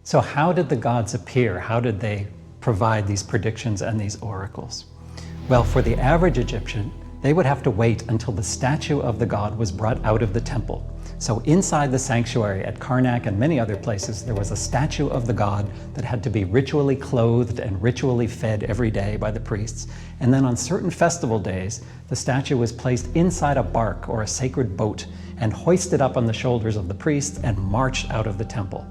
So how did the gods appear? How did they provide these predictions and these oracles? Well, for the average Egyptian, they would have to wait until the statue of the god was brought out of the temple. So inside the sanctuary at Karnak and many other places, there was a statue of the god that had to be ritually clothed and ritually fed every day by the priests. And then on certain festival days, the statue was placed inside a bark or a sacred boat and hoisted up on the shoulders of the priests and marched out of the temple.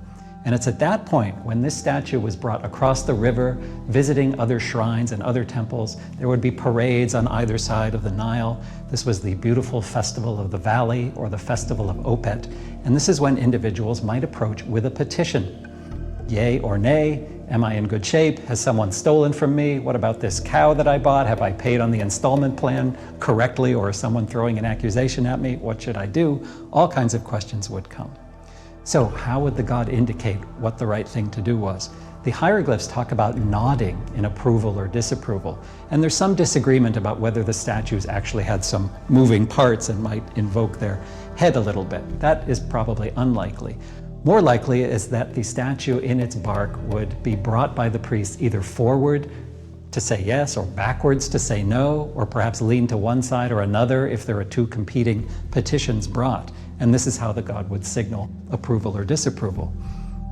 And it's at that point, when this statue was brought across the river, visiting other shrines and other temples, there would be parades on either side of the Nile. This was the beautiful festival of the valley, or the festival of Opet. And this is when individuals might approach with a petition. Yay or nay? Am I in good shape? Has someone stolen from me? What about this cow that I bought? Have I paid on the installment plan correctly, or is someone throwing an accusation at me? What should I do? All kinds of questions would come. So how would the god indicate what the right thing to do was? The hieroglyphs talk about nodding in approval or disapproval, and there's some disagreement about whether the statues actually had some moving parts and might invoke their head a little bit. That is probably unlikely. More likely is that the statue in its bark would be brought by the priest either forward to say yes, or backwards to say no, or perhaps lean to one side or another if there are two competing petitions brought. And this is how the god would signal approval or disapproval.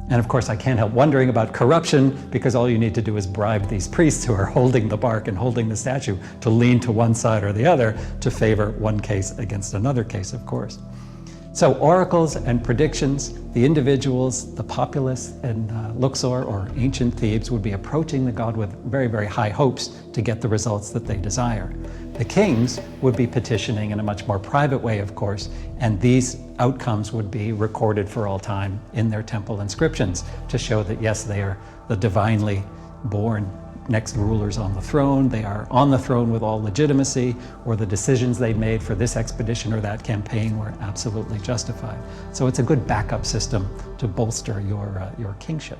And of course, I can't help wondering about corruption, because all you need to do is bribe these priests who are holding the bark and holding the statue to lean to one side or the other to favor one case against another case, of course. So oracles and predictions, the individuals, the populace in Luxor or ancient Thebes would be approaching the god with very, very high hopes to get the results that they desire. The kings would be petitioning in a much more private way, of course, and these outcomes would be recorded for all time in their temple inscriptions to show that, yes, they are the divinely born next rulers on the throne. They are on the throne with all legitimacy, or the decisions they made for this expedition or that campaign were absolutely justified. So it's a good backup system to bolster your kingship.